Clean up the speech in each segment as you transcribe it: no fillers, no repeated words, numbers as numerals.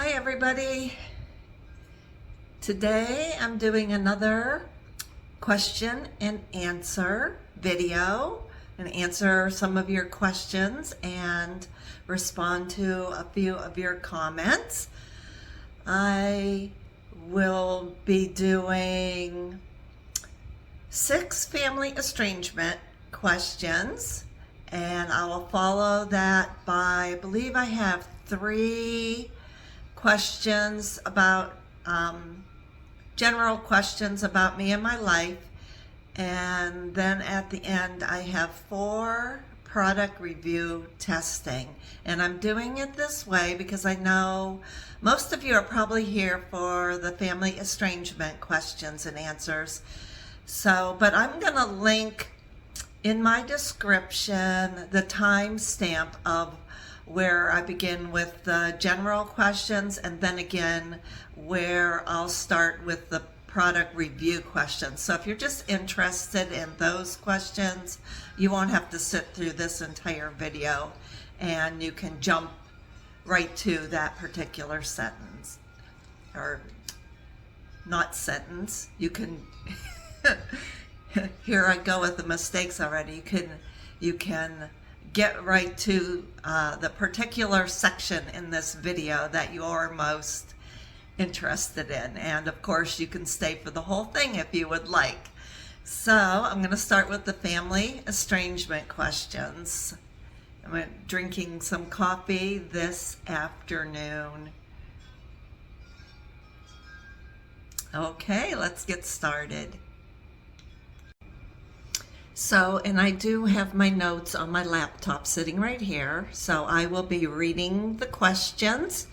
Hi everybody. Today I'm doing another question and answer video and answer some of your questions and respond to a few of your comments. I will be doing 6 family estrangement questions, and I will follow that by, I believe I have 3 questions about general questions about me and my life, and then at the end I have 4 product review testing. And I'm doing it this way because I know most of you are probably here for the family estrangement questions and answers. But I'm gonna link in my description the timestamp of where I begin with the general questions, and then again where I'll start with the product review questions. So if you're just interested in those questions, you won't have to sit through this entire video, and you can jump right to that particular sentence, or not sentence. You can here I go with the mistakes already. You can get right to the particular section in this video that you're most interested in. And of course, you can stay for the whole thing if you would like. So I'm going to start with the family estrangement questions. I'm drinking some coffee this afternoon. Okay, let's get started. And I do have my notes on my laptop sitting right here. So I will be reading the questions,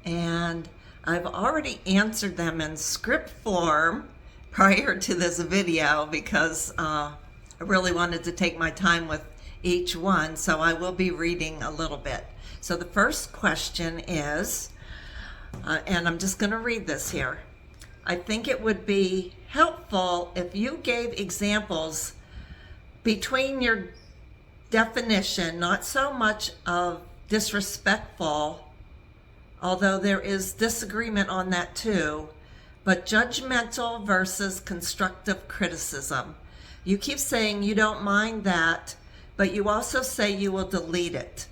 and I've already answered them in script form prior to this video because I really wanted to take my time with each one. So I will be reading a little bit. So the first question is, and I'm just going to read this here. I think it would be helpful if you gave examples between your definition, not so much of disrespectful, although there is disagreement on that too, but judgmental versus constructive criticism. You keep saying you don't mind that, but you also say you will delete it.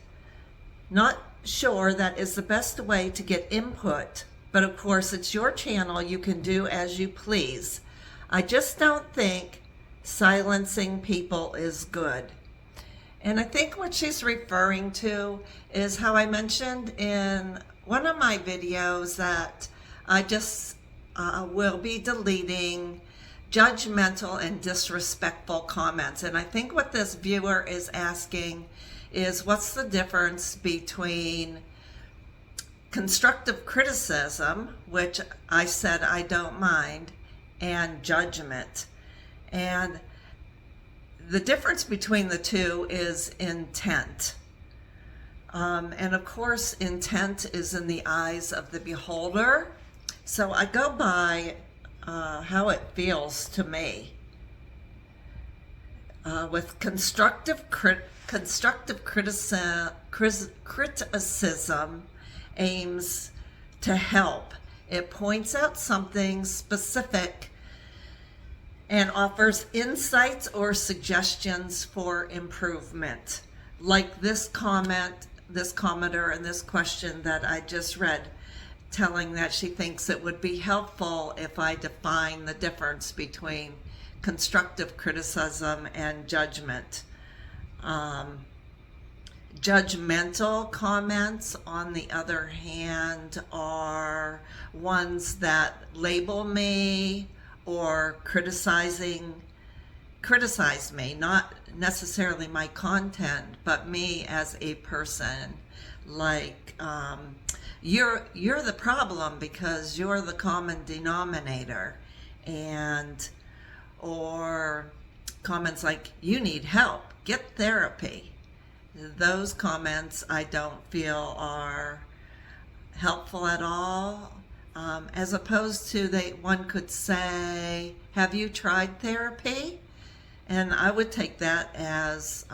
Not sure that is the best way to get input, but of course it's your channel, you can do as you please. I just don't think silencing people is good. And I think what she's referring to is how I mentioned in one of my videos that I just will be deleting judgmental and disrespectful comments. And I think what this viewer is asking is, what's the difference between constructive criticism, which I said I don't mind, and judgment? And the difference between the two is intent. And of course, intent is in the eyes of the beholder. So I go by how it feels to me. With constructive criticism aims to help. It points out something specific and offers insights or suggestions for improvement. Like this commenter and this question that I just read, telling that she thinks it would be helpful if I define the difference between constructive criticism and judgment. Judgmental comments, on the other hand, are ones that label me or criticize me, not necessarily my content, but me as a person. Like, you're the problem because you're the common denominator, or comments like, you need help, get therapy. Those comments I don't feel are helpful at all. As opposed to one could say, have you tried therapy? And I would take that as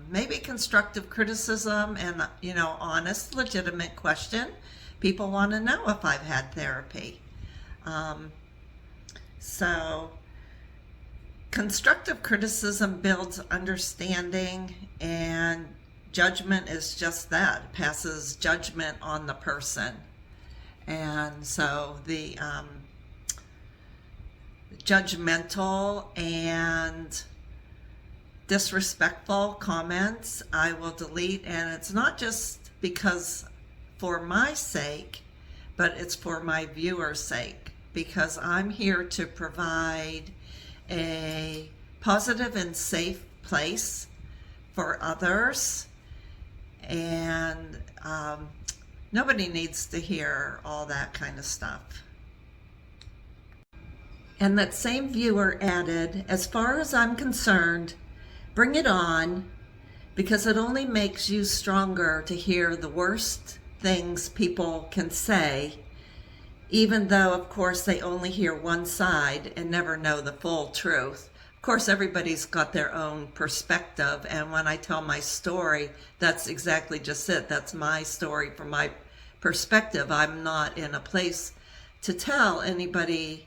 maybe constructive criticism and, honest, legitimate question, people want to know if I've had therapy. So constructive criticism builds understanding, and judgment is just that. It passes judgment on the person. And so the judgmental and disrespectful comments I will delete, and it's not just because for my sake, but it's for my viewer's sake, because I'm here to provide a positive and safe place for others, and nobody needs to hear all that kind of stuff. And that same viewer added, as far as I'm concerned, bring it on, because it only makes you stronger to hear the worst things people can say, even though, of course, they only hear one side and never know the full truth. Of course, everybody's got their own perspective, and when I tell my story, that's exactly just it. That's my story from my perspective. I'm not in a place to tell anybody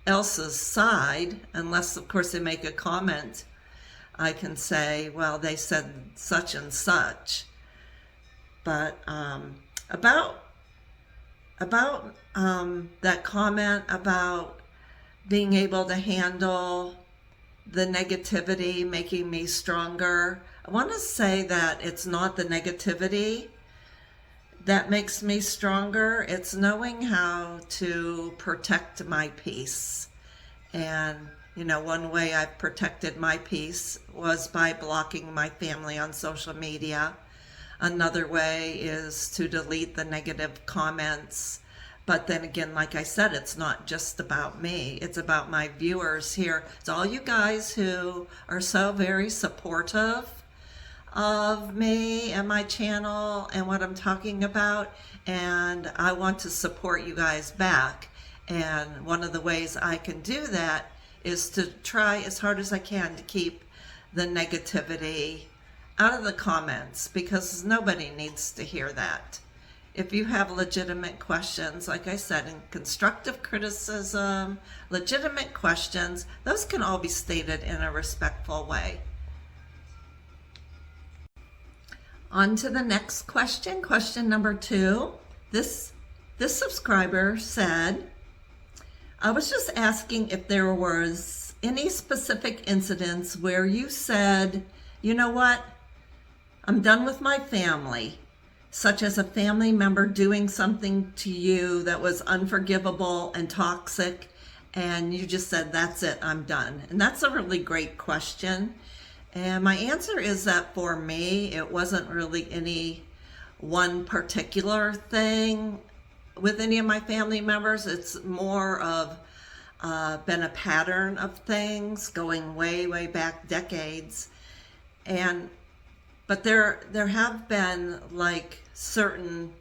else's side, unless, of course, they make a comment. I can say, well, they said such and such. But about that comment about being able to handle the negativity making me stronger, I want to say that it's not the negativity that makes me stronger. It's knowing how to protect my peace. And one way I've protected my peace was by blocking my family on social media. Another way is to delete the negative comments. But then again, like I said, it's not just about me. It's about my viewers here. It's all you guys who are so very supportive of me and my channel and what I'm talking about. And I want to support you guys back. And one of the ways I can do that is to try as hard as I can to keep the negativity out of the comments, because nobody needs to hear that. If you have legitimate questions, like I said, in constructive criticism, legitimate questions, those can all be stated in a respectful way. On to the next question, question number 2. This subscriber said, I was just asking if there was any specific incidents where you said, you know what, I'm done with my family, such as a family member doing something to you that was unforgivable and toxic, and you just said, that's it, I'm done. And that's a really great question. And my answer is that for me, it wasn't really any one particular thing with any of my family members. It's more of been a pattern of things going way, way back decades. But there have been like certain,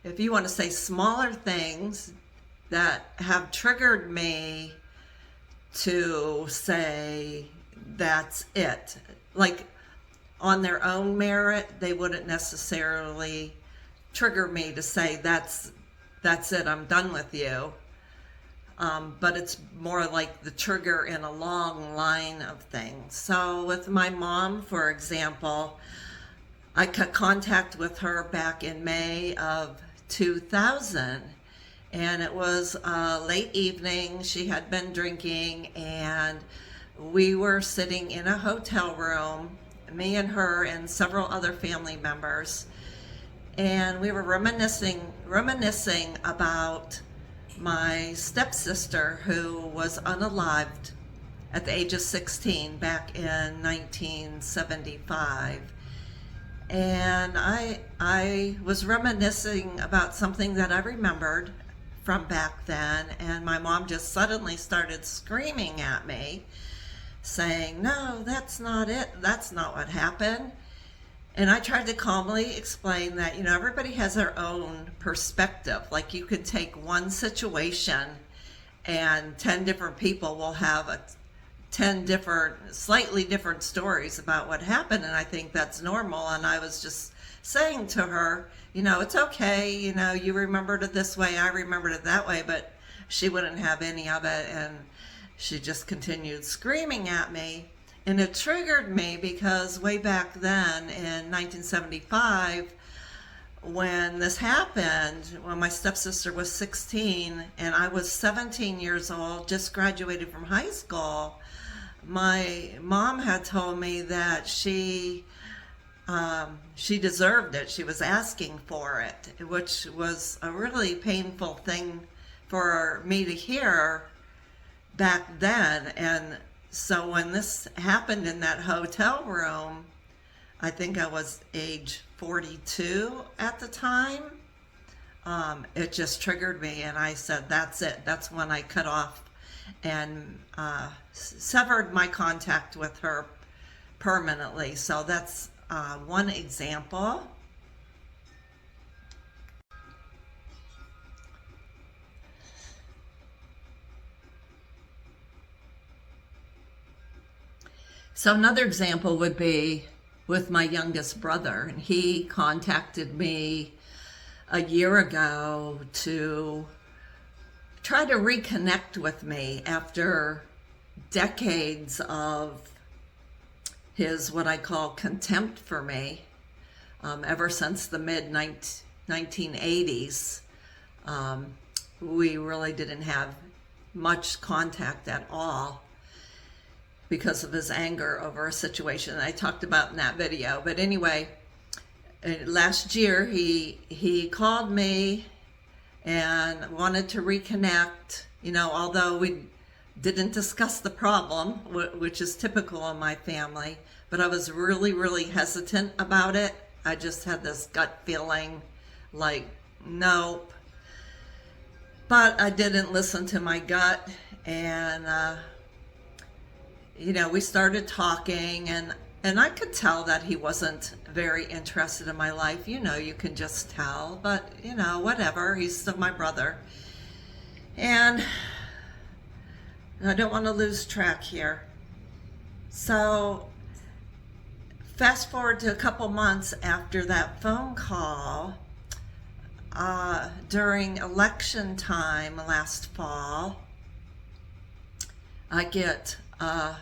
if you want to say smaller things that have triggered me to say that's it. Like on their own merit, they wouldn't necessarily trigger me to say that's it, I'm done with you. But it's more like the trigger in a long line of things. So with my mom, for example, I cut contact with her back in May of 2000, and it was late evening. She had been drinking, and we were sitting in a hotel room, me and her and several other family members, and we were reminiscing about my stepsister, who was unalived at the age of 16 back in 1975. And I was reminiscing about something that I remembered from back then, and my mom just suddenly started screaming at me, saying, no, that's not it, that's not what happened. And I tried to calmly explain that, everybody has their own perspective. Like, you could take one situation and 10 different people will have 10 different, slightly different stories about what happened. And I think that's normal. And I was just saying to her, it's okay, you remembered it this way, I remembered it that way, but she wouldn't have any of it, and she just continued screaming at me. And it triggered me because way back then in 1975, when this happened, when my stepsister was 16 and I was 17 years old, just graduated from high school, my mom had told me that she deserved it. She was asking for it, which was a really painful thing for me to hear back then. And so when this happened in that hotel room, I think I was age 42 at the time. It just triggered me, and I said, that's it. That's when I cut off and severed my contact with her permanently. So that's one example. So another example would be with my youngest brother, and he contacted me a year ago to try to reconnect with me after decades of his what I call contempt for me. Ever since the mid 1980s, we really didn't have much contact at all because of his anger over a situation I talked about in that video. But anyway, last year he called me and wanted to reconnect, although we didn't discuss the problem, which is typical in my family, but I was really, really hesitant about it. I just had this gut feeling like, nope. But I didn't listen to my gut, and we started talking, and I could tell that he wasn't very interested in my life. You can just tell, but whatever, he's still my brother. And I don't want to lose track here. So fast forward to a couple months after that phone call, during election time last fall, I get a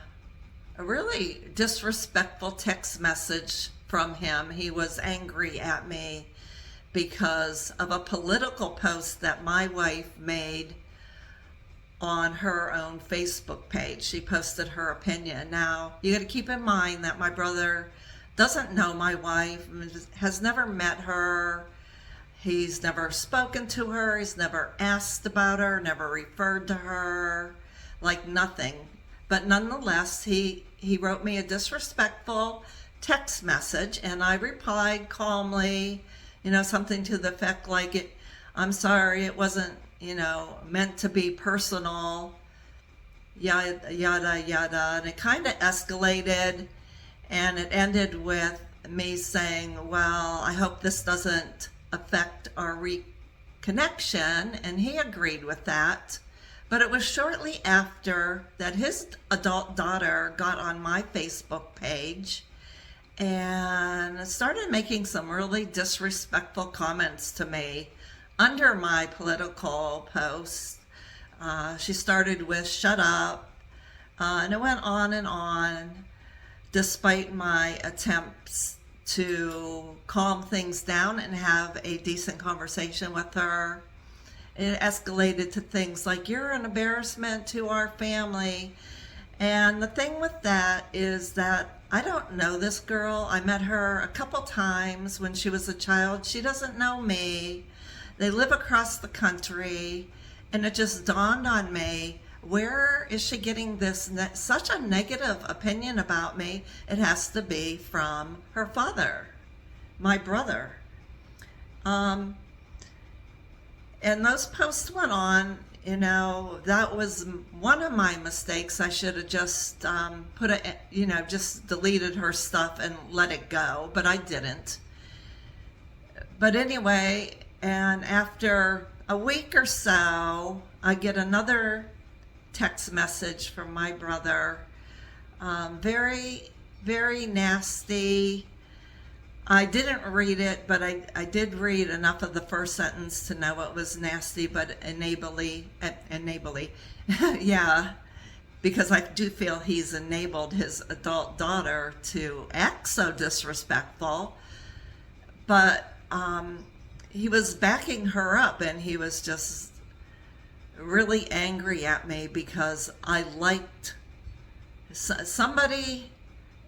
really disrespectful text message from him. He was angry at me because of a political post that my wife made on her own Facebook page. She posted her opinion. Now, you got to keep in mind that my brother doesn't know my wife, has never met her. He's never spoken to her. He's never asked about her, never referred to her, like nothing. But nonetheless, he wrote me a disrespectful text message, and I replied calmly, something to the effect like, I'm sorry, it wasn't, meant to be personal, yada, yada, yada. And it kind of escalated, and it ended with me saying, well, I hope this doesn't affect our reconnection, and he agreed with that. But it was shortly after that his adult daughter got on my Facebook page and started making some really disrespectful comments to me under my political posts. She started with "shut up," and it went on, despite my attempts to calm things down and have a decent conversation with her. It escalated to things like, you're an embarrassment to our family. And the thing with that is that I don't know this girl. I met her a couple times when she was a child. She doesn't know me. They live across the country. And it just dawned on me, where is she getting this such a negative opinion about me? It has to be from her father, my brother. And those posts went on, that was one of my mistakes. I should have just just deleted her stuff and let it go, but I didn't. But anyway, and after a week or so, I get another text message from my brother, very, very nasty, I didn't read it, but I did read enough of the first sentence to know it was nasty, but enably, yeah, because I do feel he's enabled his adult daughter to act so disrespectful. But he was backing her up, and he was just really angry at me because I liked somebody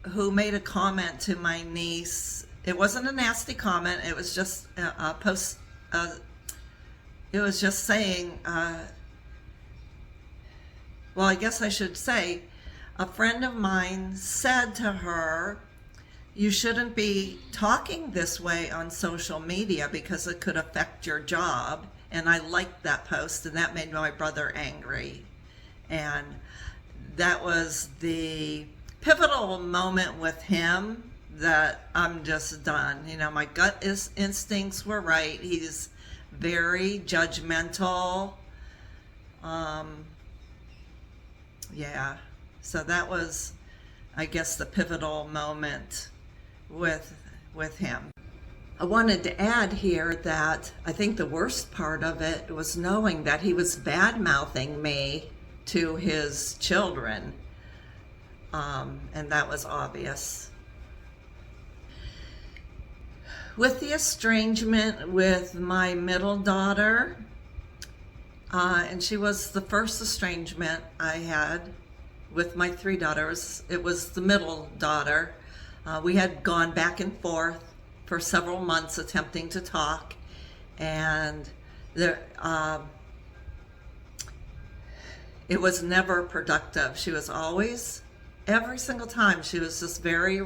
who made a comment to my niece. It wasn't a nasty comment. It was just a post. It was just saying, well, I guess I should say, a friend of mine said to her, you shouldn't be talking this way on social media because it could affect your job. And I liked that post, and that made my brother angry. And that was the pivotal moment with him that I'm just done. You know, my gut instincts were right. He's very judgmental. Yeah. So that was, I guess, the pivotal moment with him. I wanted to add here that I think the worst part of it was knowing that he was bad-mouthing me to his children. And that was obvious. With the estrangement with my middle daughter, and she was the first estrangement I had with my 3 daughters. It was the middle daughter. We had gone back and forth for several months attempting to talk, and it was never productive. She was always, every single time, she was just very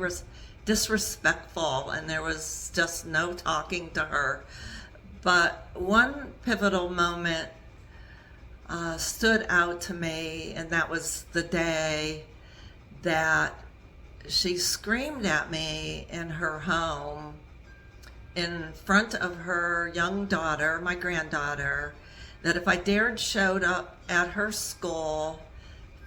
disrespectful, and there was just no talking to her. But one pivotal moment stood out to me, and that was the day that she screamed at me in her home in front of her young daughter, my granddaughter, that if I dared showed up at her school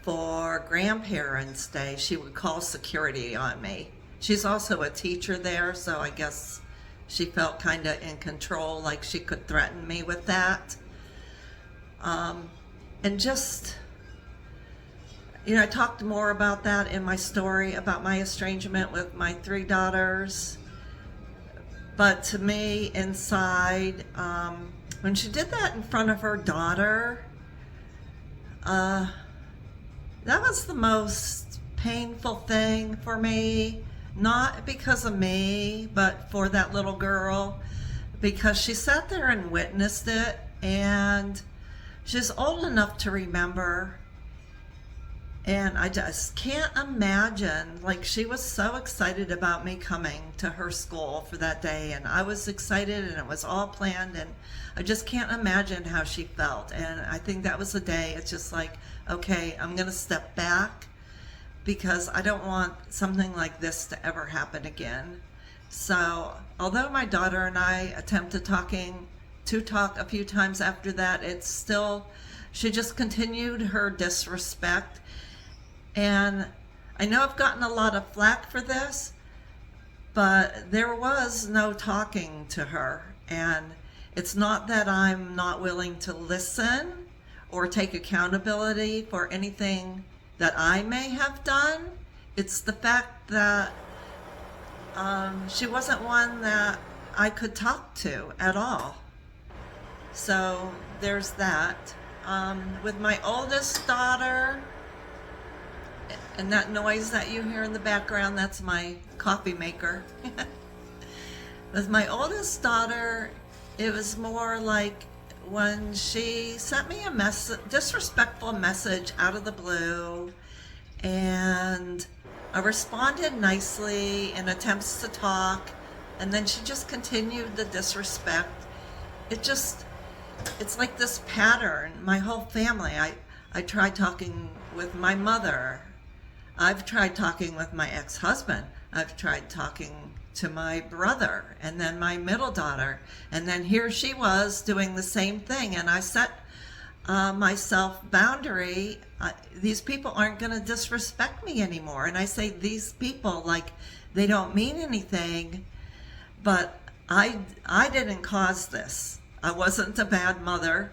for Grandparents' Day, she would call security on me. She's also a teacher there, so I guess she felt kind of in control, like she could threaten me with that. And just, you know, I talked more about that in my story about my estrangement with my 3 daughters. But to me, inside, when she did that in front of her daughter, that was the most painful thing for me. Not because of me, but for that little girl, because she sat there and witnessed it, and she's old enough to remember. And I just can't imagine, like, she was so excited about me coming to her school for that day, and I was excited, and it was all planned, and I just can't imagine how she felt. And I think that was the day it's just like, okay, I'm going to step back, because I don't want something like this to ever happen again. So although my daughter and I attempted to talk a few times after that, it's still, she just continued her disrespect. And I know I've gotten a lot of flack for this, but there was no talking to her. And it's not that I'm not willing to listen or take accountability for anything that I may have done. It's the fact that she wasn't one that I could talk to at all. So there's that. With my oldest daughter, and that noise that you hear in the background, that's my coffee maker. With my oldest daughter, it was more like when she sent me a disrespectful message out of the blue, and I responded nicely in attempts to talk, and then she just continued the disrespect. It's like this pattern. My whole family, I tried talking with my mother. I've tried talking with my ex-husband. I've tried talking to my brother, and then my middle daughter, and then here she was doing the same thing. And I set myself boundary. These people aren't going to disrespect me anymore. And I say these people like they don't mean anything, But I didn't cause this. I wasn't a bad mother.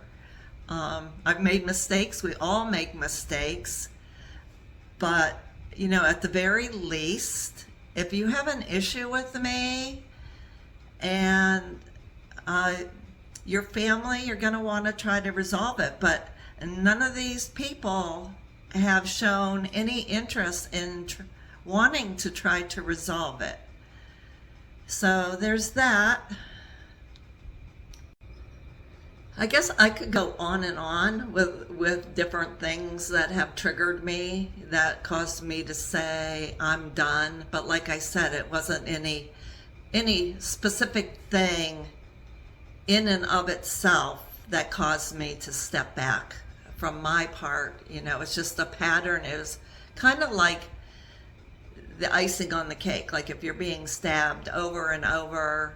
I've made mistakes. We all make mistakes. But, at the very least, if you have an issue with me and your family, you're going to want to try to resolve it. But none of these people have shown any interest in wanting to try to resolve it. So there's that. I guess I could go on and on with different things that have triggered me, that caused me to say I'm done. But like I said, it wasn't any specific thing in and of itself that caused me to step back from my part. It's just a pattern. It was kind of like the icing on the cake. Like if you're being stabbed over and over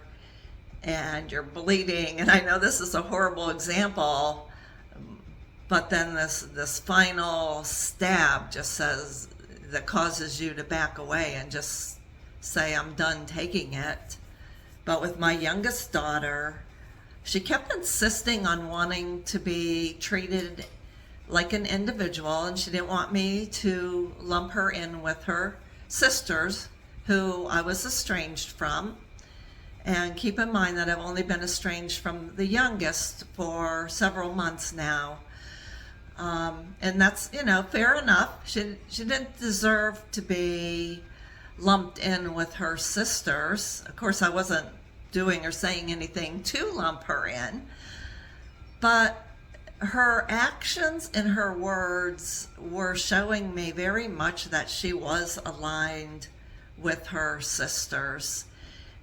and you're bleeding, and I know this is a horrible example, but then this final stab just says, that causes you to back away and just say, I'm done taking it. But with my youngest daughter, she kept insisting on wanting to be treated like an individual, and she didn't want me to lump her in with her sisters, who I was estranged from. And keep in mind that I've only been estranged from the youngest for several months now. And that's, fair enough. She didn't deserve to be lumped in with her sisters. Of course, I wasn't doing or saying anything to lump her in. But her actions and her words were showing me very much that she was aligned with her sisters.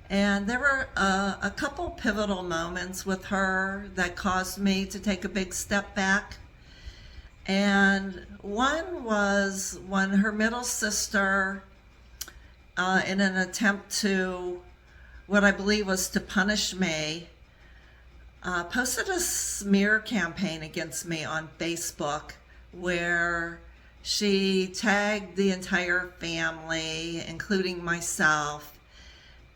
And there were a couple pivotal moments with her that caused me to take a big step back. And one was when her middle sister, in an attempt to, what I believe was to punish me, posted a smear campaign against me on Facebook where she tagged the entire family, including myself.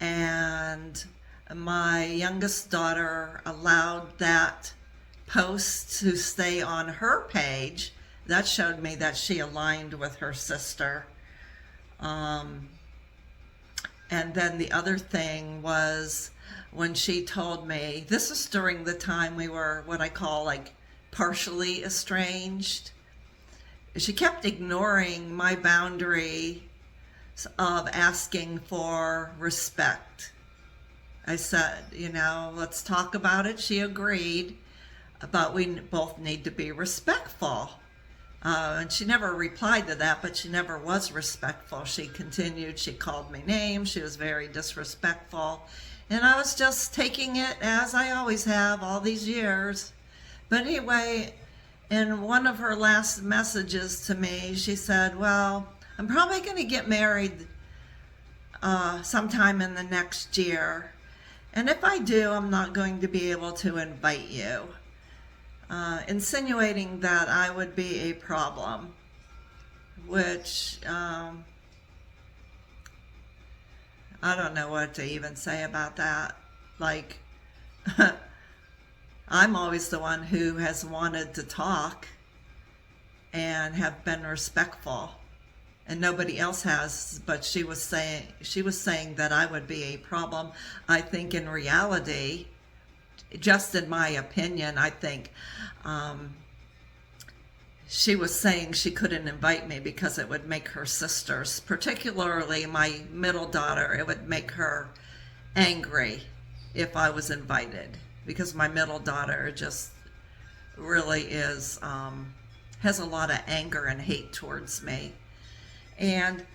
And my youngest daughter allowed that post to stay on her page. That showed me that she aligned with her sister. And then the other thing was when she told me, this was during the time we were what I call like partially estranged. She kept ignoring my boundary of asking for respect. I said, let's talk about it. She agreed, but we both need to be respectful. And she never replied to that, but she never was respectful. She continued, she called me names, she was very disrespectful. And I was just taking it as I always have all these years. But anyway, in one of her last messages to me, she said, well, I'm probably going to get married sometime in the next year. And if I do, I'm not going to be able to invite you. Insinuating that I would be a problem, which I don't know what to even say about that. Like, I'm always the one who has wanted to talk and have been respectful. And nobody else has, but she was saying that I would be a problem. I think in reality, just in my opinion, I think she was saying she couldn't invite me because it would make her sisters, particularly my middle daughter, it would make her angry if I was invited, because my middle daughter just really has a lot of anger and hate towards me. And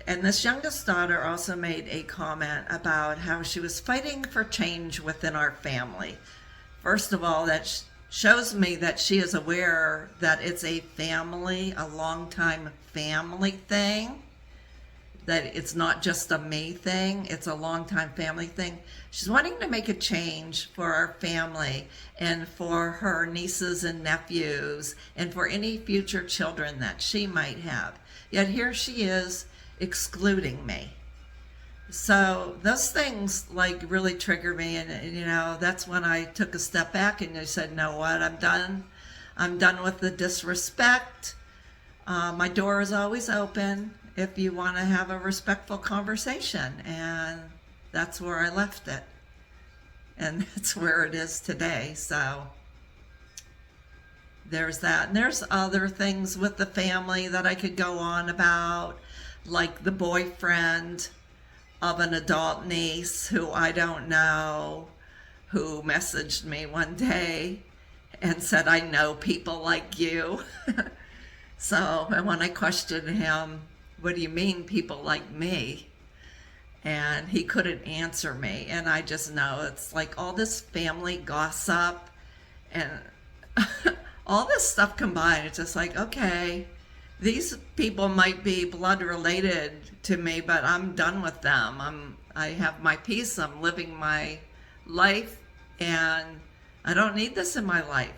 this youngest daughter also made a comment about how she was fighting for change within our family. First of all, that shows me that she is aware that it's a long-time family thing, that it's not just a me thing, it's a long-time family thing. She's wanting to make a change for our family and for her nieces and nephews and for any future children that she might have. Yet here she is excluding me. So those things like really triggered me, and that's when I took a step back and I said, "No, what? I'm done. I'm done with the disrespect. My door is always open if you want to have a respectful conversation," and that's where I left it, and that's where it is today. So there's that, and there's other things with the family that I could go on about, like the boyfriend of an adult niece who I don't know, who messaged me one day and said, "I know people like you." So, and when I questioned him, "What do you mean people like me?" And he couldn't answer me. And I just know it's like all this family gossip and all this stuff combined. It's just like, okay, these people might be blood related to me, but I'm done with them. I have my peace. I'm living my life, and I don't need this in my life.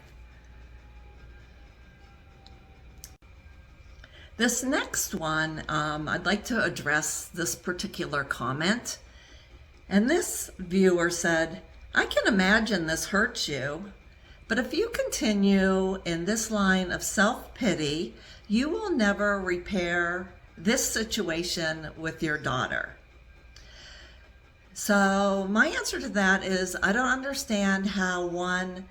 This next one, I'd like to address this particular comment. And this viewer said, "I can imagine this hurts you, but if you continue in this line of self-pity, you will never repair this situation with your daughter." So my answer to that is I don't understand how one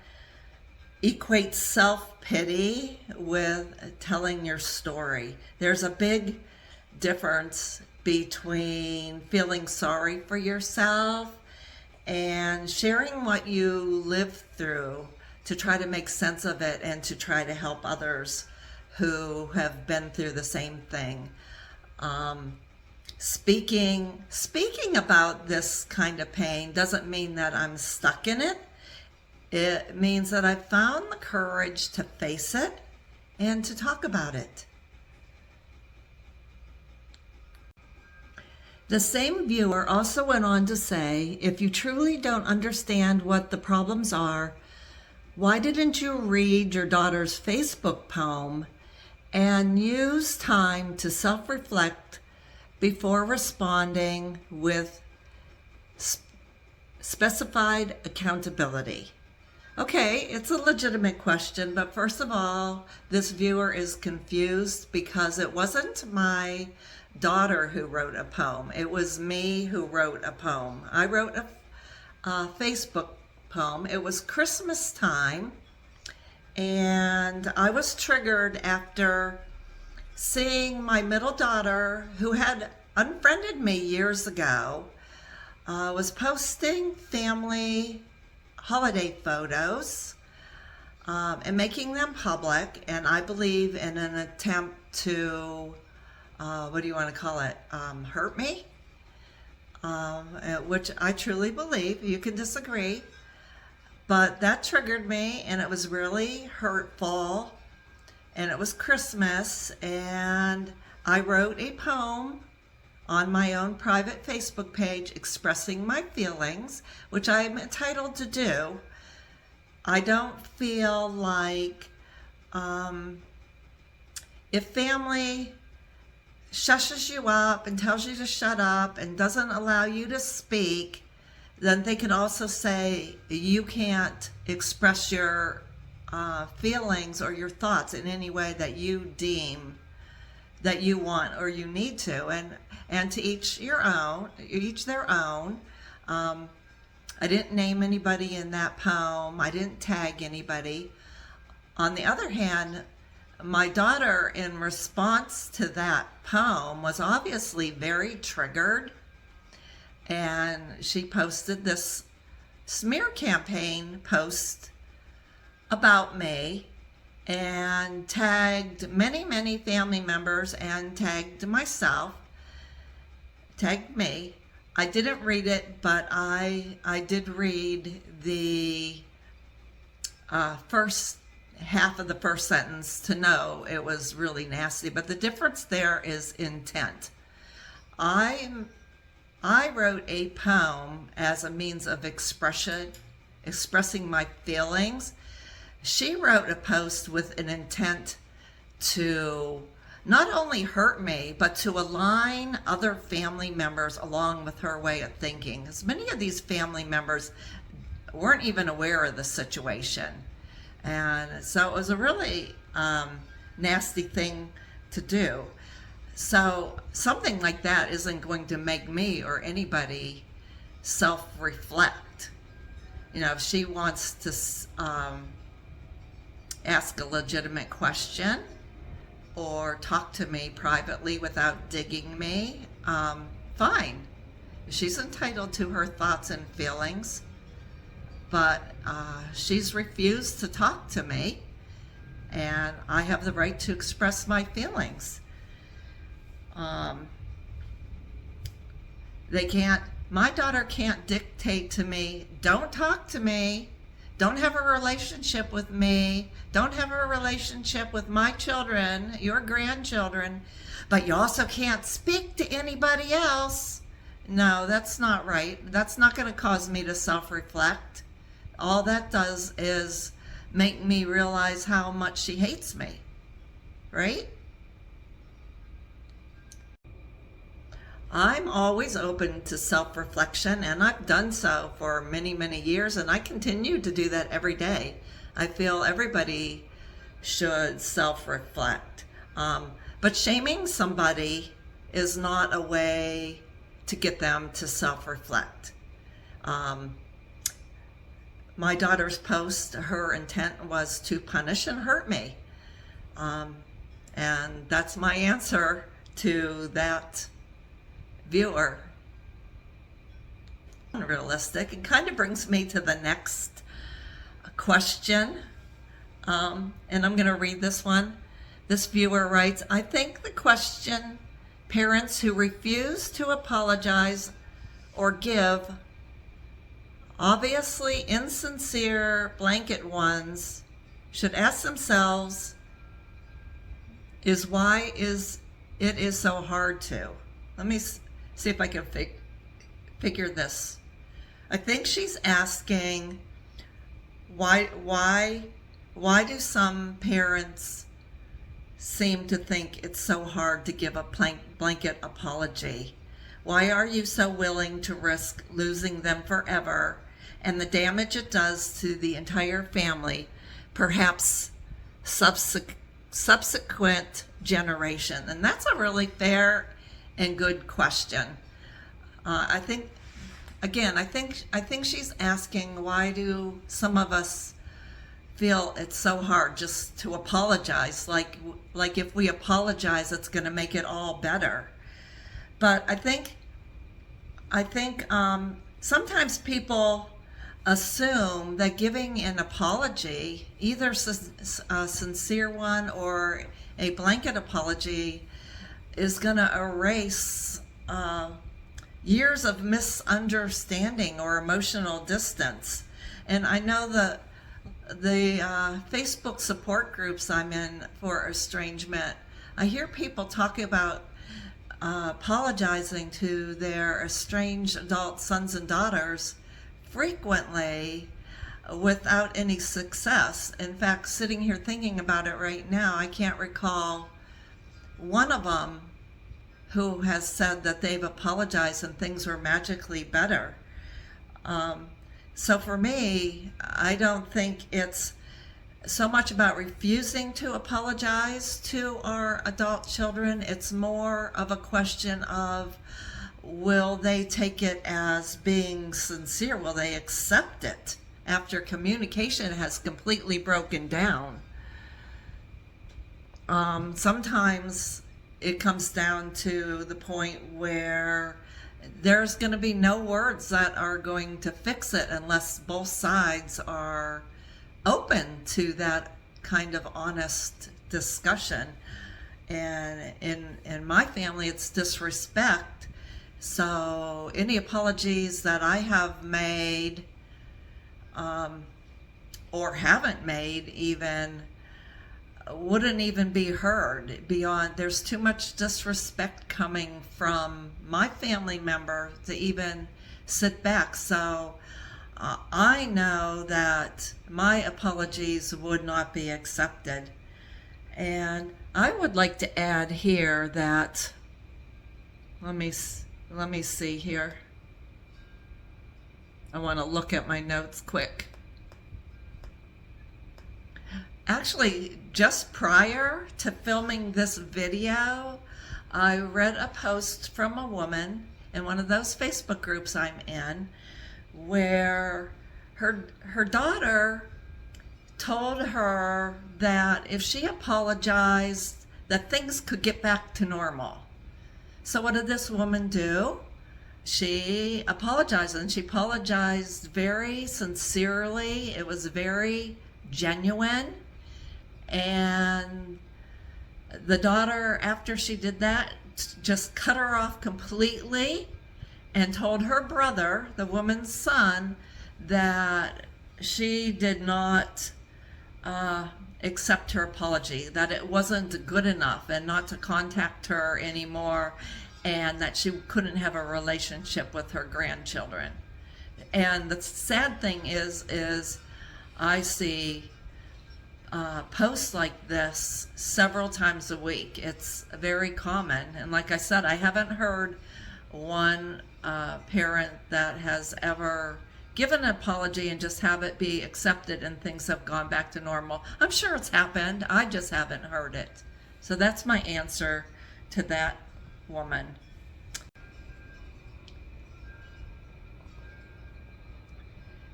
equates self-pity with telling your story. There's a big difference between feeling sorry for yourself and sharing what you lived through to try to make sense of it and to try to help others who have been through the same thing. Speaking about this kind of pain doesn't mean that I'm stuck in it. It means that I've found the courage to face it and to talk about it. The same viewer also went on to say, "If you truly don't understand what the problems are, why didn't you read your daughter's Facebook poem and use time to self-reflect before responding with specified accountability?" Okay, it's a legitimate question, but first of all, this viewer is confused because it wasn't my daughter who wrote a poem. It was me who wrote a poem. I wrote a Facebook poem. It was Christmas time, and I was triggered after seeing my middle daughter, who had unfriended me years ago, was posting family holiday photos and making them public, and I believe in an attempt to, what do you want to call it, hurt me, which I truly believe. You can disagree, but that triggered me, and it was really hurtful, and it was Christmas, and I wrote a poem on my own private Facebook page expressing my feelings, which I'm entitled to do. I don't feel like if family shushes you up and tells you to shut up and doesn't allow you to speak, then they can also say you can't express your feelings or your thoughts in any way that you deem that you want or you need to, and to each your own, each their own. I didn't name anybody in that poem. I didn't tag anybody. On the other hand, my daughter, in response to that poem, was obviously very triggered, and she posted this smear campaign post about me and tagged many family members and tagged myself, tagged me. I didn't read it, but I did read the first half of the first sentence to know it was really nasty. But the difference there is intent. I wrote a poem as a means of expression, expressing my feelings. She wrote a post with an intent to not only hurt me, but to align other family members along with her way of thinking. As many of these family members weren't even aware of the situation. And so it was a really nasty thing to do. So something like that isn't going to make me or anybody self-reflect. You know, if she wants to ask a legitimate question or talk to me privately without digging me, fine. She's entitled to her thoughts and feelings, but she's refused to talk to me, and I have the right to express my feelings. My daughter can't dictate to me, don't talk to me, don't have a relationship with me, don't have a relationship with my children, your grandchildren, but you also can't speak to anybody else. No, that's not right. That's not going to cause me to self-reflect. All that does is make me realize how much she hates me, right? I'm always open to self-reflection, and I've done so for many, many years, and I continue to do that every day. I feel everybody should self-reflect. But shaming somebody is not a way to get them to self-reflect. My daughter's post, her intent was to punish and hurt me. And that's my answer to that viewer. Unrealistic. It kind of brings me to the next question. And I'm going to read this one. This viewer writes, I think the question parents who refuse to apologize or give obviously insincere blanket ones should ask themselves is why it is so hard to. Let me see if I can figure this. I think she's asking why do some parents seem to think it's so hard to give a blanket apology? Why are you so willing to risk losing them forever and the damage it does to the entire family, perhaps subsequent generation? And that's a really fair and good question. I think she's asking, why do some of us feel it's so hard just to apologize? Like if we apologize, it's going to make it all better. But I think sometimes people assume that giving an apology, either a sincere one or a blanket apology, is going to erase years of misunderstanding or emotional distance. And I know the Facebook support groups I'm in for estrangement, I hear people talking about apologizing to their estranged adult sons and daughters frequently without any success. In fact, sitting here thinking about it right now, I can't recall one of them who has said that they've apologized and things were magically better. So for me, I don't think it's so much about refusing to apologize to our adult children. It's more of a question of, will they take it as being sincere? Will they accept it after communication has completely broken down? Sometimes it comes down to the point where there's going to be no words that are going to fix it unless both sides are open to that kind of honest discussion. And in my family, it's disrespect. So any apologies that I have made or haven't made even wouldn't even be heard. Beyond, there's too much disrespect coming from my family member to even sit back. So I know that my apologies would not be accepted. And I would like to add here that, let me see here. I want to look at my notes quick. Actually, just prior to filming this video, I read a post from a woman in one of those Facebook groups I'm in, where her daughter told her that if she apologized, that things could get back to normal. So what did this woman do? She apologized, and she apologized very sincerely. It was very genuine. And the daughter, after she did that, just cut her off completely and told her brother, the woman's son, that she did not accept her apology, that it wasn't good enough, and not to contact her anymore, and that she couldn't have a relationship with her grandchildren. And the sad thing is I see posts like this several times a week. It's very common, and like I said, I haven't heard one parent that has ever given an apology and just have it be accepted and things have gone back to normal. I'm sure it's happened, I just haven't heard it. So that's my answer to that woman.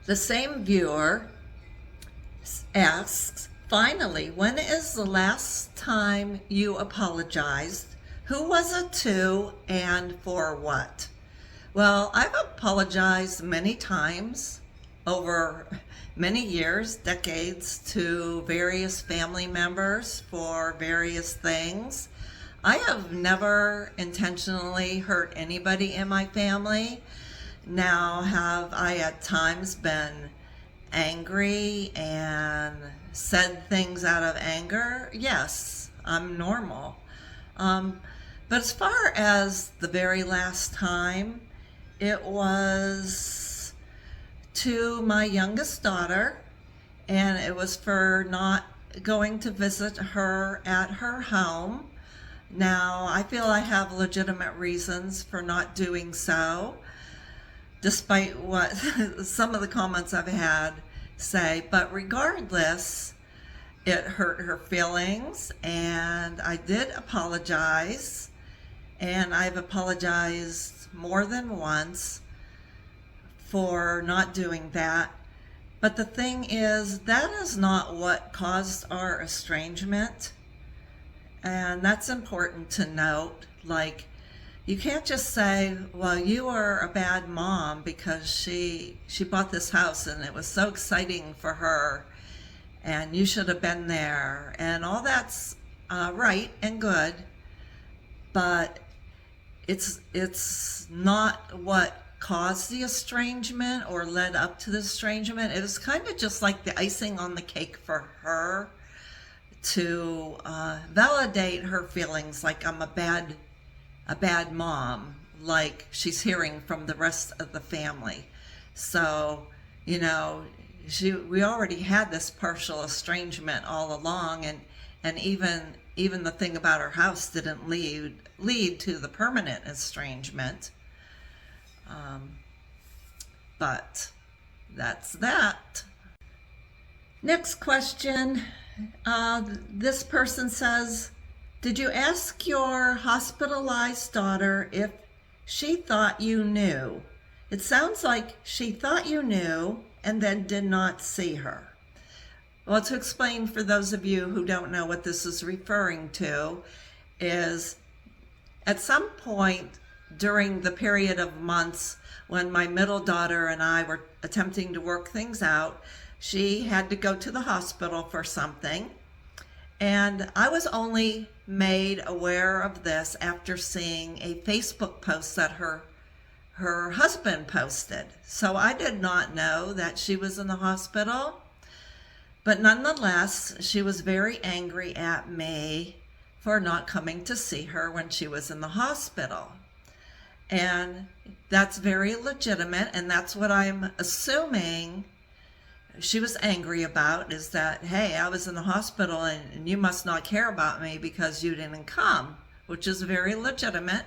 The same viewer asks, finally, when is the last time you apologized? Who was it to and for what? Well, I've apologized many times over many years, decades, to various family members for various things. I have never intentionally hurt anybody in my family. Now, have I at times been angry and said things out of anger? Yes, I'm normal. But as far as the very last time, it was to my youngest daughter, and it was for not going to visit her at her home. Now, I feel I have legitimate reasons for not doing so, despite what some of the comments I've had say, but regardless, it hurt her feelings, and I did apologize, and I've apologized more than once for not doing that. But the thing is, that is not what caused our estrangement, and that's important to note. Like, you can't just say, well, you were a bad mom because she bought this house and it was so exciting for her and you should have been there, and all that's right and good, but it's not what caused the estrangement or led up to the estrangement. It was kind of just like the icing on the cake for her to validate her feelings, like I'm a bad mom, like she's hearing from the rest of the family. So, you know, we already had this partial estrangement all along, and even the thing about her house didn't lead to the permanent estrangement. But that's that. Next question. This person says, did you ask your hospitalized daughter if she thought you knew? It sounds like she thought you knew and then did not see her. Well, to explain for those of you who don't know what this is referring to, is at some point during the period of months when my middle daughter and I were attempting to work things out, she had to go to the hospital for something. And I was only made aware of this after seeing a Facebook post that her husband posted. So I did not know that she was in the hospital. But nonetheless, she was very angry at me for not coming to see her when she was in the hospital. And that's very legitimate, and that's what I'm assuming she was angry about is that, hey, I was in the hospital and you must not care about me because you didn't come, which is very legitimate.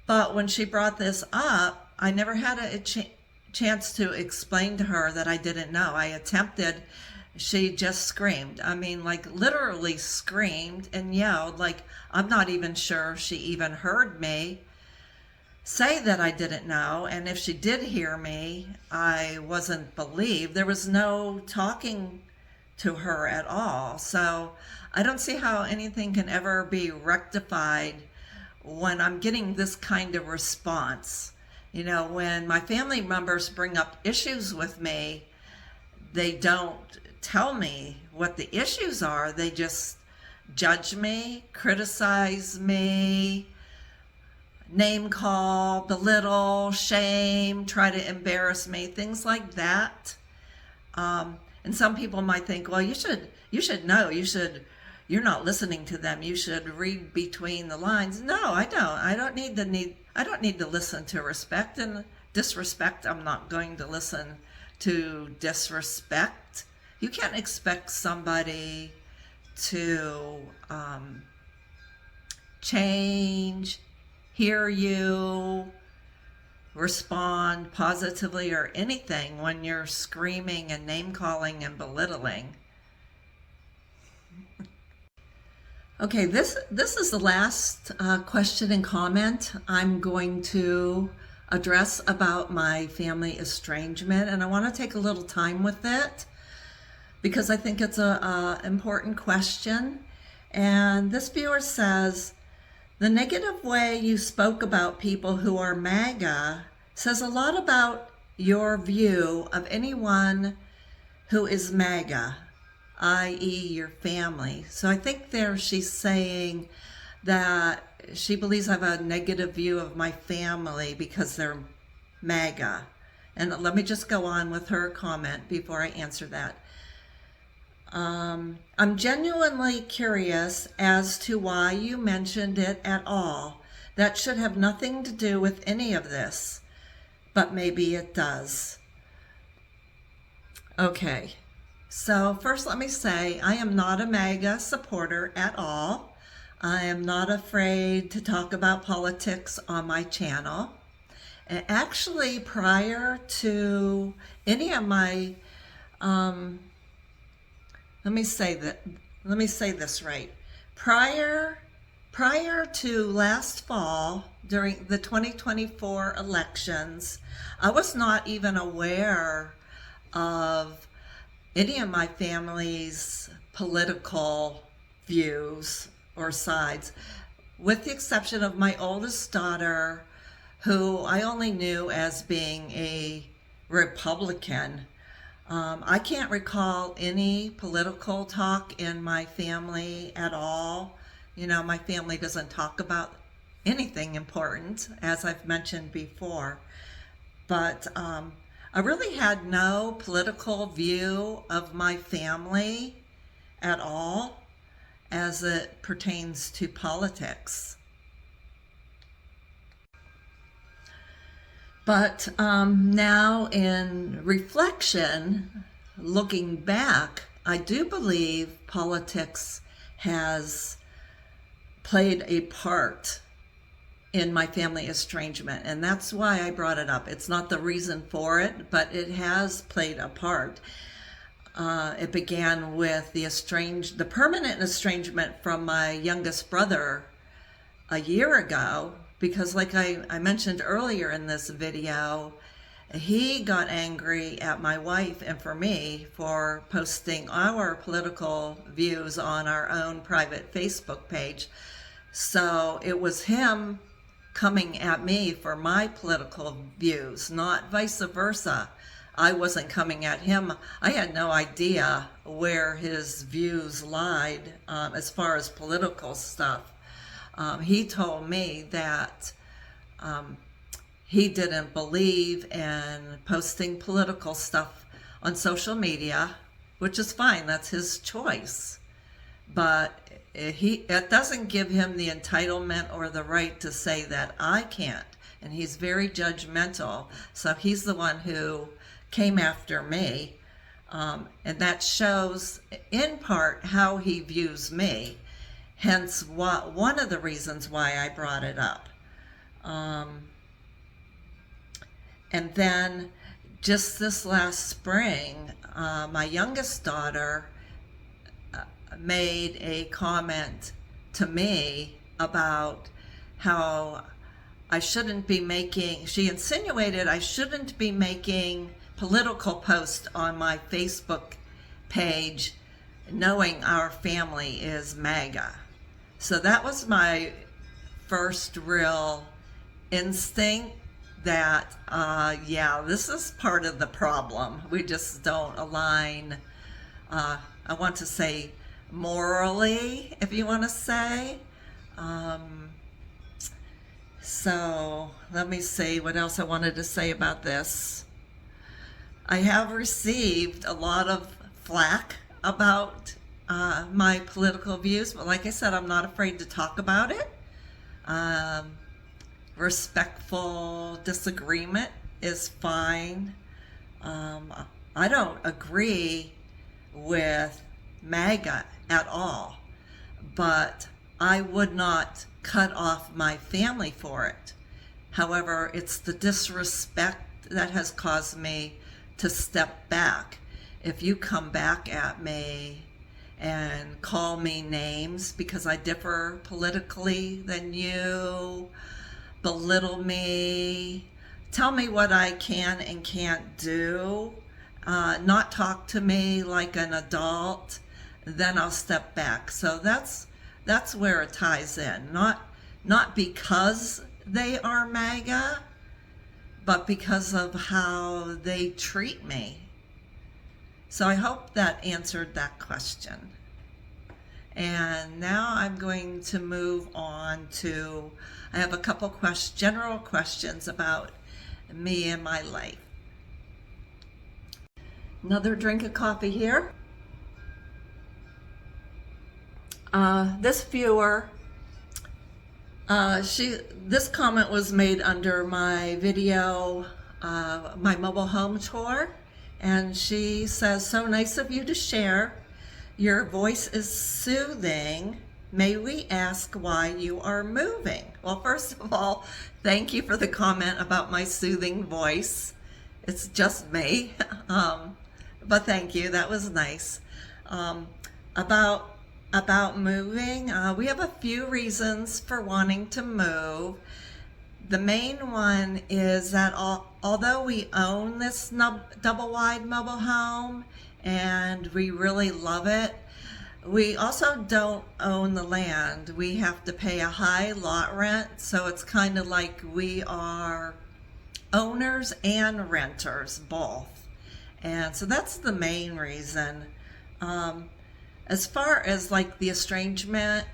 But when she brought this up, I never had a chance to explain to her that I didn't know. I attempted. She just screamed. I mean, like literally screamed and yelled. Like, I'm not even sure she even heard me say that I didn't know. And if she did hear me, I wasn't believed. There was no talking to her at all. So I don't see how anything can ever be rectified when I'm getting this kind of response. You know, when my family members bring up issues with me, they don't tell me what the issues are. They just judge me, criticize me, name call, belittle, shame, try to embarrass me, things like that. And some people might think, well, you should know, you're not listening to them. You should read between the lines. No, I don't. I don't need to listen to respect and disrespect. I'm not going to listen to disrespect. You can't expect somebody to change, hear you, respond positively or anything when you're screaming and name calling and belittling. Okay, this is the last question and comment I'm going to address about my family estrangement, and I want to take a little time with it because I think it's a important question. And this viewer says, the negative way you spoke about people who are MAGA says a lot about your view of anyone who is MAGA, i.e. your family. So I think there she's saying that she believes I have a negative view of my family because they're MAGA. And let me just go on with her comment before I answer that. I'm genuinely curious as to why you mentioned it at all. That should have nothing to do with any of this, but maybe it does. Okay, so first let me say I am not a MAGA supporter at all. I am not afraid to talk about politics on my channel. And actually, prior to any of my let me say this right. Prior to last fall, during the 2024 elections, I was not even aware of any of my family's political views or sides, with the exception of my oldest daughter, who I only knew as being a Republican. I can't recall any political talk in my family at all. You know, my family doesn't talk about anything important, as I've mentioned before. But I really had no political view of my family at all as it pertains to politics. But now in reflection, looking back, I do believe politics has played a part in my family estrangement, and that's why I brought it up. It's not the reason for it, but it has played a part. It began with the permanent estrangement from my youngest brother a year ago, because like I mentioned earlier in this video, he got angry at my wife and for me for posting our political views on our own private Facebook page. So it was him coming at me for my political views, not vice versa. I wasn't coming at him. I had no idea where his views lied as far as political stuff. He told me that he didn't believe in posting political stuff on social media, which is fine. That's his choice. But it doesn't give him the entitlement or the right to say that I can't. And he's very judgmental. So he's the one who came after me. And that shows in part how he views me. Hence, one of the reasons why I brought it up. And then just this last spring, my youngest daughter made a comment to me about how I shouldn't be making, she insinuated I shouldn't be making political posts on my Facebook page knowing our family is MAGA. So that was my first real instinct that, yeah, this is part of the problem. We just don't align, I want to say morally, if you want to say. So let me see what else I wanted to say about this. I have received a lot of flack about my political views, but like I said, I'm not afraid to talk about it. Respectful disagreement is fine. I don't agree with MAGA at all, but I would not cut off my family for it. However, it's the disrespect that has caused me to step back. If you come back at me and call me names because I differ politically than you, belittle me, tell me what I can and can't do, not talk to me like an adult, then I'll step back. So that's where it ties in. Not because they are MAGA, but because of how they treat me. So I hope that answered that question. And now I'm going to move on to, I have a couple general questions about me and my life. Another drink of coffee here. This viewer, this comment was made under my video, my mobile home tour, and she says, "So nice of you to share. Your voice is soothing. May we ask why you are moving?" Well, first of all, thank you for the comment about my soothing voice. It's just me, but thank you. That was nice. About moving, we have a few reasons for wanting to move. The main one is that although we own this double wide mobile home and we really love it, we also don't own the land. We have to pay a high lot rent, so it's kind of like we are owners and renters, both. And so that's the main reason. As far as like the estrangement,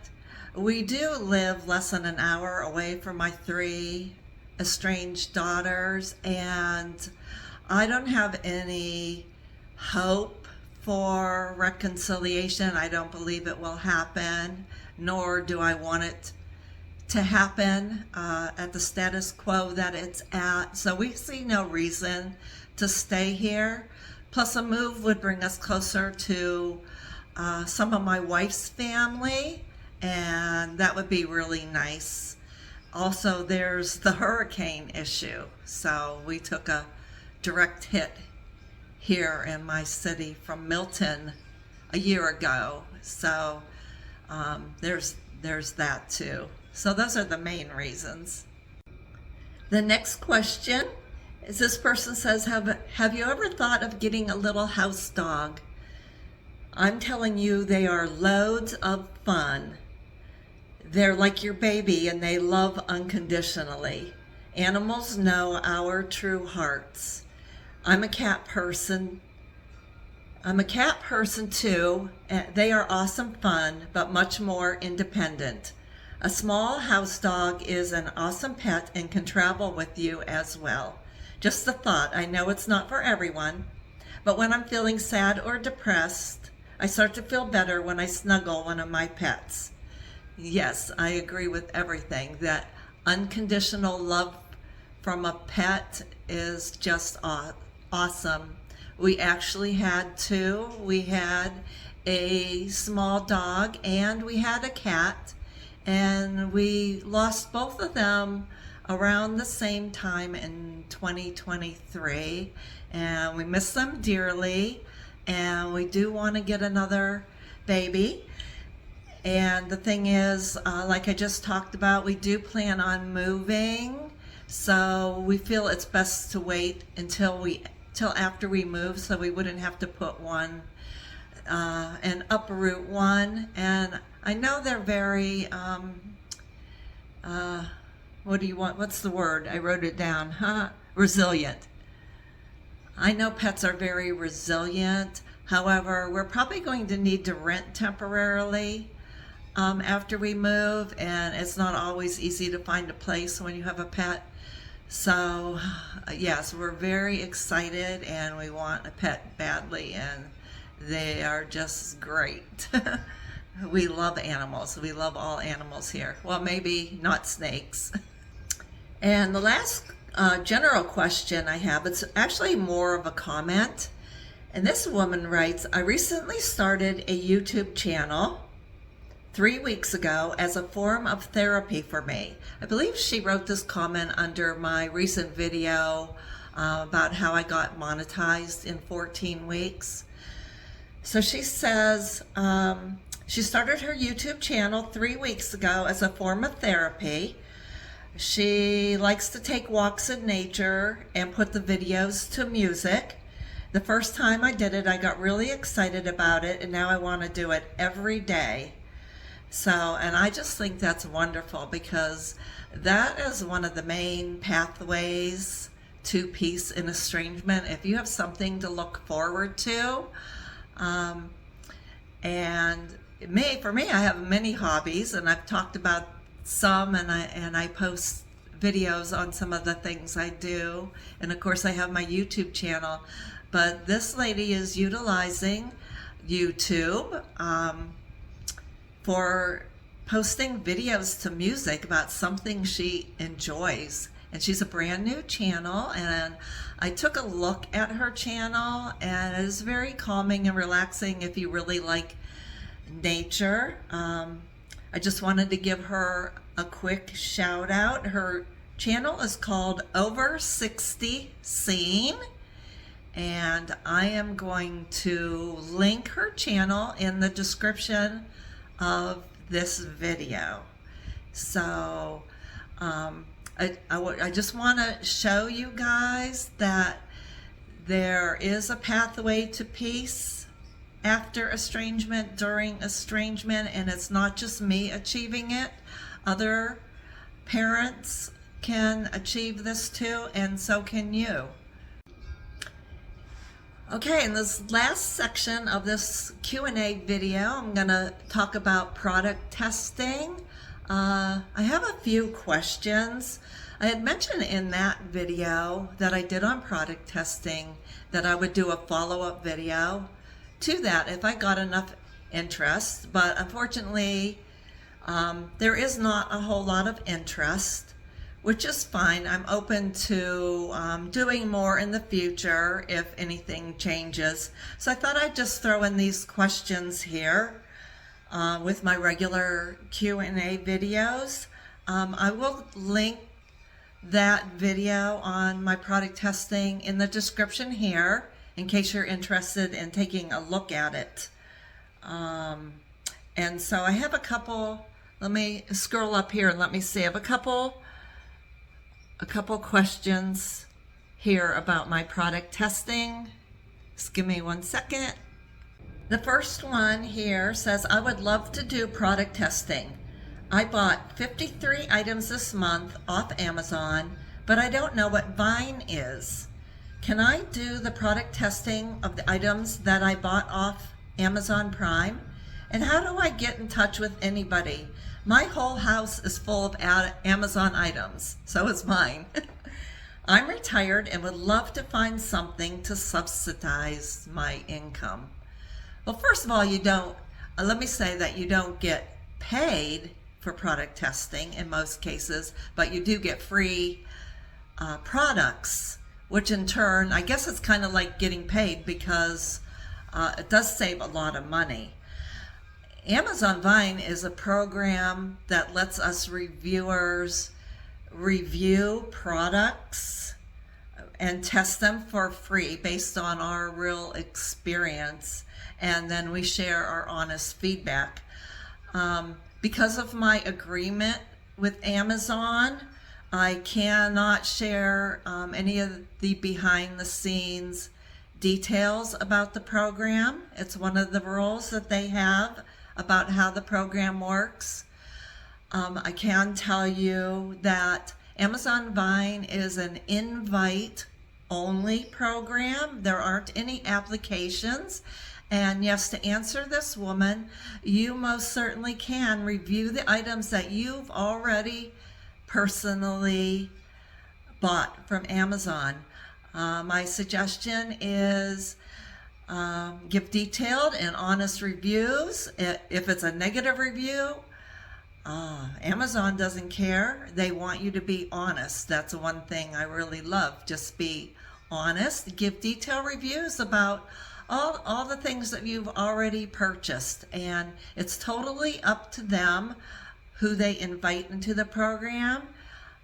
we do live less than an hour away from my 3 estranged daughters, and I don't have any hope for reconciliation. I don't believe it will happen, nor do I want it to happen at the status quo that it's at. So we see no reason to stay here. Plus a move would bring us closer to some of my wife's family, and that would be really nice. Also, there's the hurricane issue. So we took a direct hit here in my city from Milton a year ago. So there's that too. So those are the main reasons. The next question is, this person says, have you ever thought of getting a little house dog? I'm telling you, they are loads of fun. They're like your baby and they love unconditionally. Animals know our true hearts. I'm a cat person too. They are awesome fun, but much more independent. A small house dog is an awesome pet and can travel with you as well. Just a thought. I know it's not for everyone, but when I'm feeling sad or depressed, I start to feel better when I snuggle one of my pets. Yes, I agree with everything. That unconditional love from a pet is just awesome. We actually had two. We had a small dog and we had a cat, and we lost both of them around the same time in 2023, and we miss them dearly, and we do want to get another baby. And the thing is, like I just talked about, we do plan on moving, so we feel it's best to wait till after we move, so we wouldn't have to put one and uproot one. And I know they're very what do you want? What's the word? I wrote it down. Resilient. I know pets are very resilient. However, we're probably going to need to rent temporarily after we move, and it's not always easy to find a place when you have a pet. So yes, we're very excited, and we want a pet badly, and they are just great. We love animals. We love all animals here. Well, maybe not snakes. And the last general question I have, it's actually more of a comment. And this woman writes, I recently started a YouTube channel 3 weeks ago as a form of therapy for me. I believe she wrote this comment under my recent video about how I got monetized in 14 weeks. So she says she started her YouTube channel 3 weeks ago as a form of therapy. She likes to take walks in nature and put the videos to music. The first time I did it, I got really excited about it, and now I want to do it every day. So, and I just think that's wonderful, because that is one of the main pathways to peace in estrangement. If you have something to look forward to, and for me, I have many hobbies, and I've talked about some, and I post videos on some of the things I do, and of course I have my YouTube channel. But this lady is utilizing YouTube for posting videos to music about something she enjoys. And she's a brand new channel, and I took a look at her channel, and it is very calming and relaxing if you really like nature. I just wanted to give her a quick shout out. Her channel is called Over 60 Scene, and I am going to link her channel in the description of this video. So I just want to show you guys that there is a pathway to peace after estrangement, during estrangement, and it's not just me achieving it. Other parents can achieve this too, and so can you. Okay, in this last section of this Q&A video, I'm going to talk about product testing. I have a few questions. I had mentioned in that video that I did on product testing that I would do a follow-up video to that if I got enough interest, but unfortunately there is not a whole lot of interest, which is fine. I'm open to doing more in the future if anything changes. So I thought I'd just throw in these questions here with my regular Q&A videos. I will link that video on my product testing in the description here in case you're interested in taking a look at it. And so I have a couple, let me scroll up here and let me see. I have a couple questions here about my product testing. Just give me 1 second. The first one here says, I would love to do product testing. I bought 53 items this month off Amazon, but I don't know what Vine is. Can I do the product testing of the items that I bought off Amazon Prime? And how do I get in touch with anybody? My whole house is full of Amazon items, so is mine. I'm retired and would love to find something to subsidize my income. Well, first of all, let me say that you don't get paid for product testing in most cases, but you do get free products which in turn, I guess it's kind of like getting paid because it does save a lot of money. Amazon Vine is a program that lets us reviewers review products and test them for free based on our real experience, and then we share our honest feedback. Because of my agreement with Amazon, I cannot share any of the behind the scenes details about the program. It's one of the rules that they have about how the program works. I can tell you that Amazon Vine is an invite only program. There aren't any applications. And yes, to answer this woman, you most certainly can review the items that you've already personally bought from Amazon. My suggestion is give detailed and honest reviews. If it's a negative review, Amazon doesn't care. They want you to be honest. That's one thing I really love. Just be honest. Give detailed reviews about all the things that you've already purchased. And it's totally up to them who they invite into the program.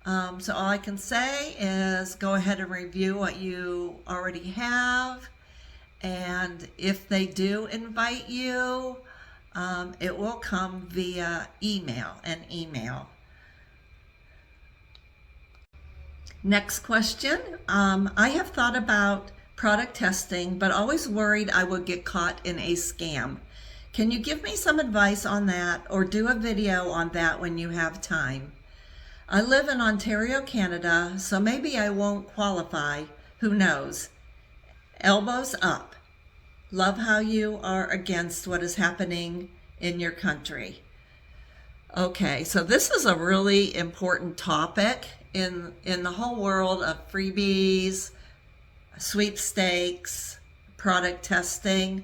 So all I can say is go ahead and review what you already have. And if they do invite you, it will come via an email. Next question. I have thought about product testing, but always worried I would get caught in a scam. Can you give me some advice on that, or do a video on that when you have time? I live in Ontario, Canada, so maybe I won't qualify. Who knows? Elbows up. Love how you are against what is happening in your country. Okay, so this is a really important topic in the whole world of freebies, sweepstakes, product testing.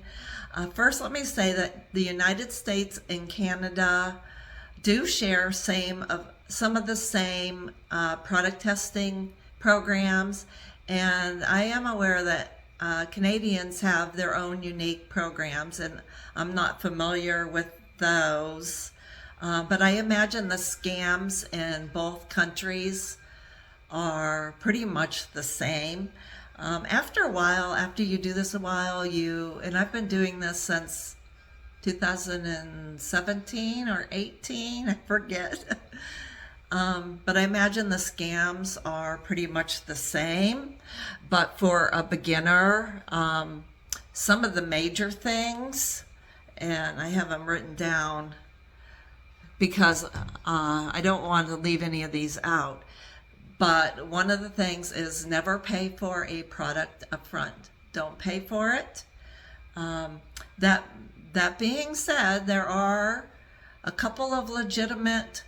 First, let me say that the United States and Canada do share some of the same product testing programs, and I am aware that Canadians have their own unique programs, and I'm not familiar with those. But I imagine the scams in both countries are pretty much the same. After a while, after you do this a while, and I've been doing this since 2017 or 18, I forget. But I imagine the scams are pretty much the same. But for a beginner, some of the major things, and I have them written down because I don't want to leave any of these out. But one of the things is never pay for a product up front. Don't pay for it. That being said, there are a couple of legitimate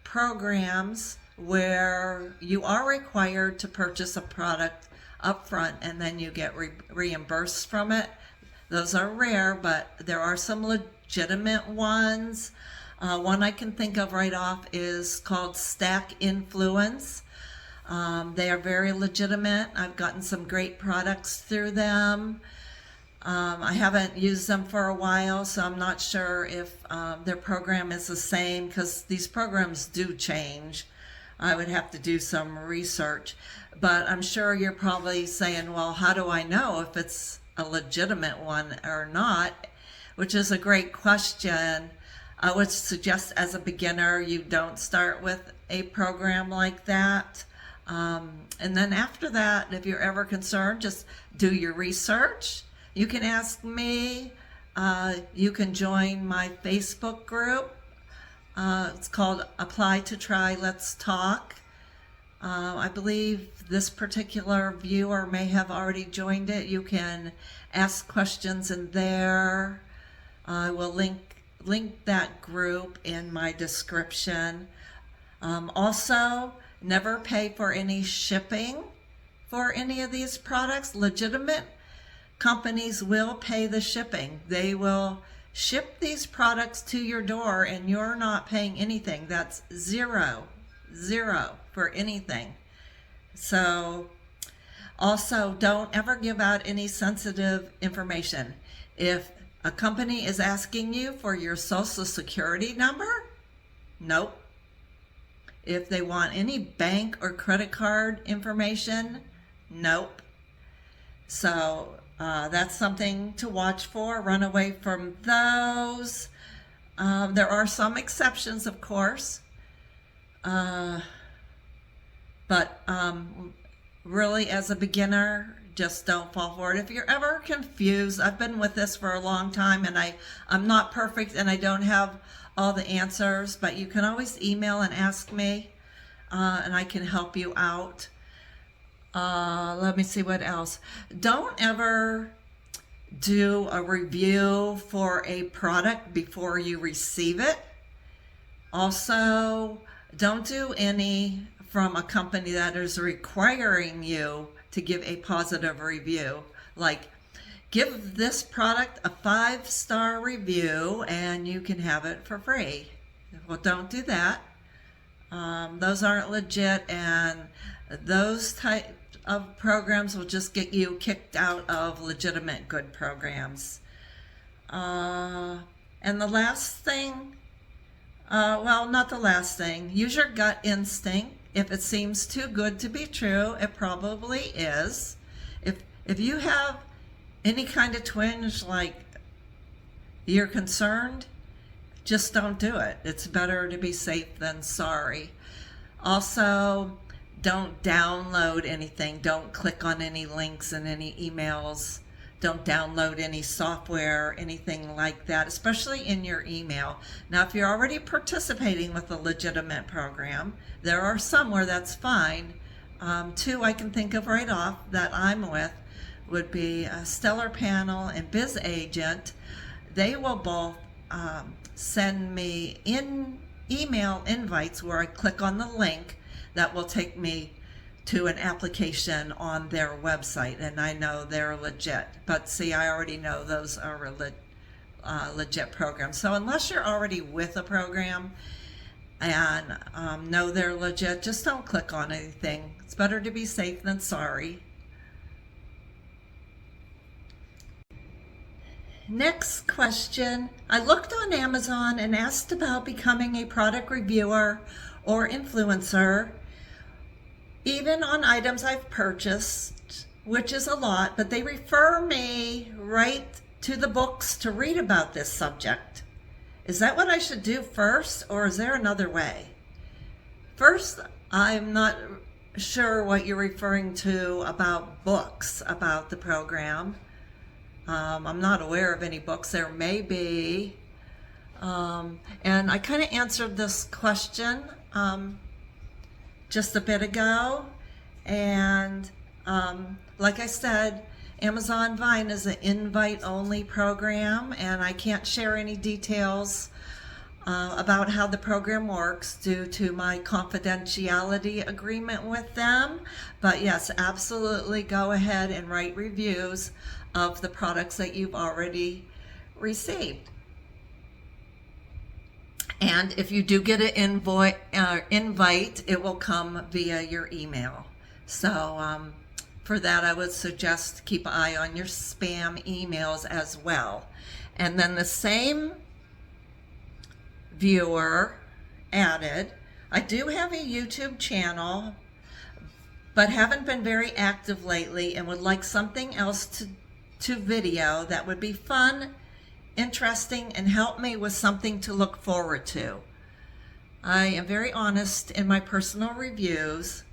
programs where you are required to purchase a product up front and then you get reimbursed from it. Those are rare, but there are some legitimate ones. One I can think of right off is called Stack Influence. They are very legitimate. I've gotten some great products through them. I haven't used them for a while, so I'm not sure if their program is the same, because these programs do change. I would have to do some research. But I'm sure you're probably saying, well, how do I know if it's a legitimate one or not? Which is a great question. I would suggest as a beginner, you don't start with a program like that. And then after that, if you're ever concerned, just do your research. You can ask me. You can join my Facebook group. It's called Apply to Try, Let's Talk. I believe this particular viewer may have already joined it. You can ask questions in there. I will link that group in my description. Also, never pay for any shipping for any of these products. Legitimate companies will pay the shipping. They will ship these products to your door and you're not paying anything. That's zero for anything. So Also, don't ever give out any sensitive information. If a company is asking you for your social security number, nope. If they want any bank or credit card information, nope. So that's something to watch for. Run away from those. There are some exceptions, of course. But really, as a beginner, just don't fall for it. If you're ever confused, I've been with this for a long time, and I'm not perfect and I don't have all the answers, but you can always email and ask me, and I can help you out. Let me see what else. Don't ever do a review for a product before you receive it. Also, don't do any from a company that is requiring you to give a positive review. Like, give this product a 5-star review and you can have it for free. Well, don't do that. Those aren't legit, and those type of programs will just get you kicked out of legitimate good programs. And the last thing, well, not the last thing, use your gut instinct. If it seems too good to be true, it probably is. If you have any kind of twinge, like you're concerned, just don't do it. It's better to be safe than sorry. Also, don't download anything. Don't click on any links in any emails. Don't download any software, anything like that, especially in your email. Now, if you're already participating with a legitimate program, there are some where that's fine. Two I can think of right off that I'm with would be Stellar Panel and Biz Agent. They will both send me email invites where I click on the link that will take me to an application on their website, and I know they're legit. But see, I already know those are legit programs. So unless you're already with a program and know they're legit, just don't click on anything. It's better to be safe than sorry. Next question. I looked on Amazon and asked about becoming a product reviewer or influencer, even on items I've purchased, which is a lot, but they refer me right to the books to read about this subject. Is that what I should do first, or is there another way? First, I'm not sure what you're referring to about books about the program. I'm not aware of any books. There may be. And I kind of answered this question just a bit ago. And like I said, Amazon Vine is an invite-only program, and I can't share any details about how the program works due to my confidentiality agreement with them. But yes, absolutely go ahead and write reviews of the products that you've already received. And if you do get an invite, it will come via your email. So for that, I would suggest keep an eye on your spam emails as well. And then the same viewer added, I do have a YouTube channel, but haven't been very active lately and would like something else to video that would be fun, interesting, and help me with something to look forward to. I am very honest in my personal reviews,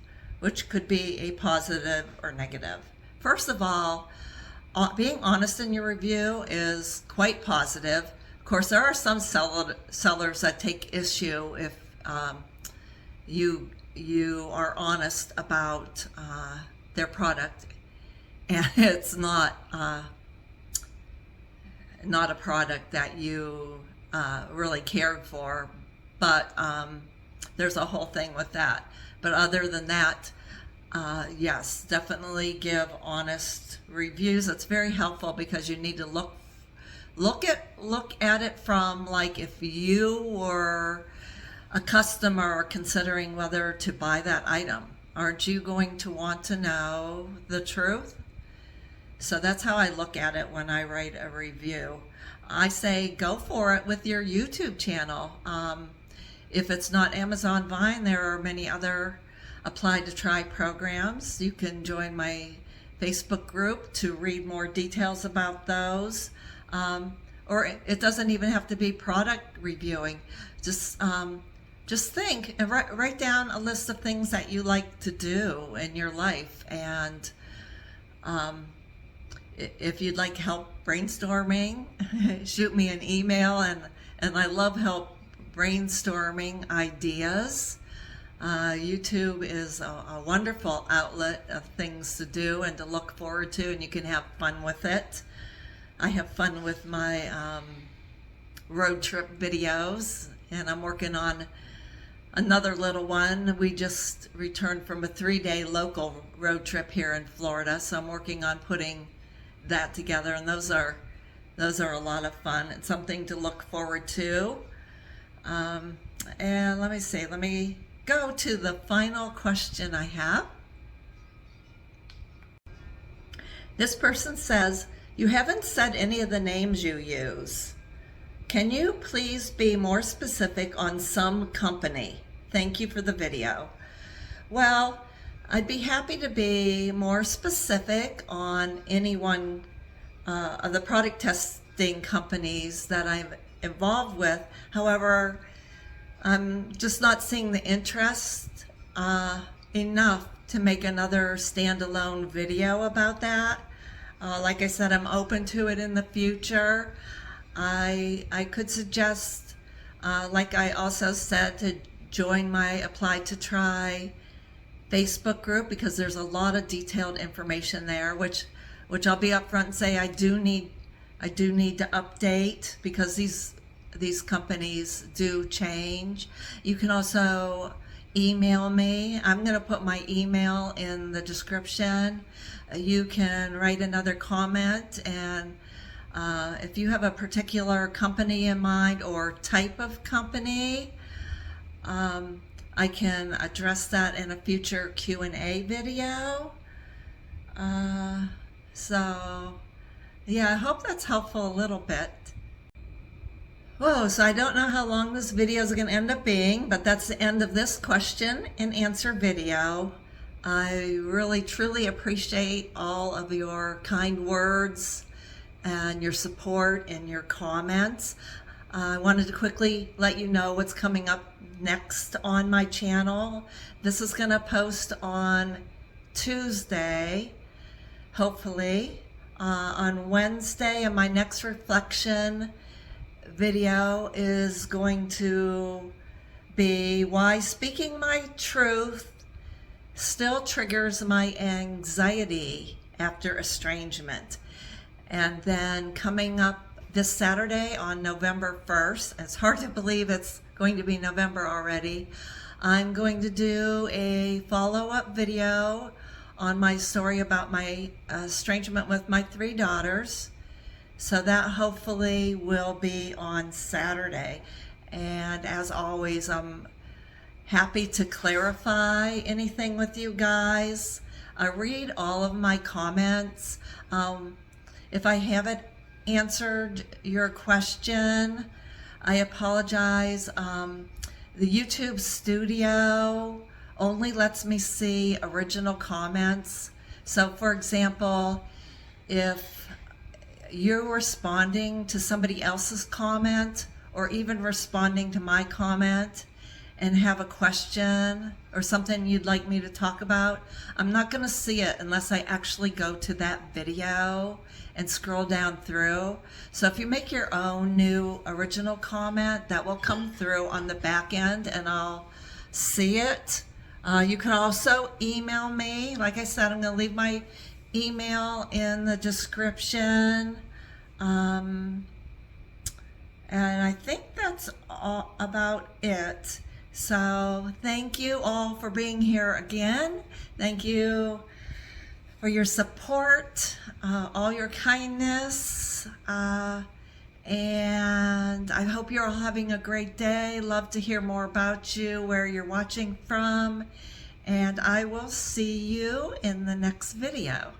which could be a positive or negative. First of all, being honest in your review is quite positive. Of course, there are some sellers that take issue if you are honest about their product, and it's not a product that you really cared for. But there's a whole thing with that. But other than that, yes, definitely give honest reviews. It's very helpful because you need to look at it from, like, if you were a customer considering whether to buy that item. Aren't you going to want to know the truth? So that's how I look at it when I write a review. I say go for it with your YouTube channel. If it's not Amazon Vine, there are many other Apply to Try programs. You can join my Facebook group to read more details about those. Or it doesn't even have to be product reviewing. Just think and write down a list of things that you like to do in your life. And if you'd like help brainstorming, shoot me an email. And I love help brainstorming ideas. YouTube is a wonderful outlet of things to do and to look forward to, and you can have fun with it. I have fun with my road trip videos, and I'm working on another little one. We just returned from a 3-day local road trip here in Florida, so I'm working on putting that together, and those are a lot of fun and something to look forward to. And let me go to the final question I have. This person says, you haven't said any of the names you use. Can you please be more specific on some company? Thank you for the video. Well, I'd be happy to be more specific on any one of the product testing companies that I'm involved with. However, I'm just not seeing the interest enough to make another standalone video about that. Like I said, I'm open to it in the future. I could suggest, like I also said, to join my Apply to Try Facebook group, because there's a lot of detailed information there, which I'll be upfront and say I do need to update, because these companies do change. You can also email me. I'm going to put my email in the description. You can write another comment, and if you have a particular company in mind or type of company, I can address that in a future Q&A video. So yeah, I hope that's helpful a little bit. Whoa, so I don't know how long this video is going to end up being, but that's the end of this question and answer video. I really truly appreciate all of your kind words and your support and your comments. I wanted to quickly let you know what's coming up next on my channel. This is going to post on Tuesday, hopefully. On Wednesday, and my next reflection video is going to be why speaking my truth still triggers my anxiety after estrangement. And then coming up this Saturday on November 1st, it's hard to believe it's going to be November already, I'm going to do a follow-up video on my story about my estrangement with my 3 daughters. So that hopefully will be on Saturday. And as always, I'm happy to clarify anything with you guys. I read all of my comments. If I haven't answered your question, I apologize. The YouTube studio only lets me see original comments. So for example, if you're responding to somebody else's comment or even responding to my comment and have a question or something you'd like me to talk about, I'm not going to see it unless I actually go to that video and scroll down through. So if you make your own new original comment, that will come through on the back end and I'll see it. You can also email me. Like I said, I'm going to leave my email in the description. And I think that's all about it. So thank you all for being here again. Thank you for your support, all your kindness, and I hope you're all having a great day. Love to hear more about you, where you're watching from, and I will see you in the next video.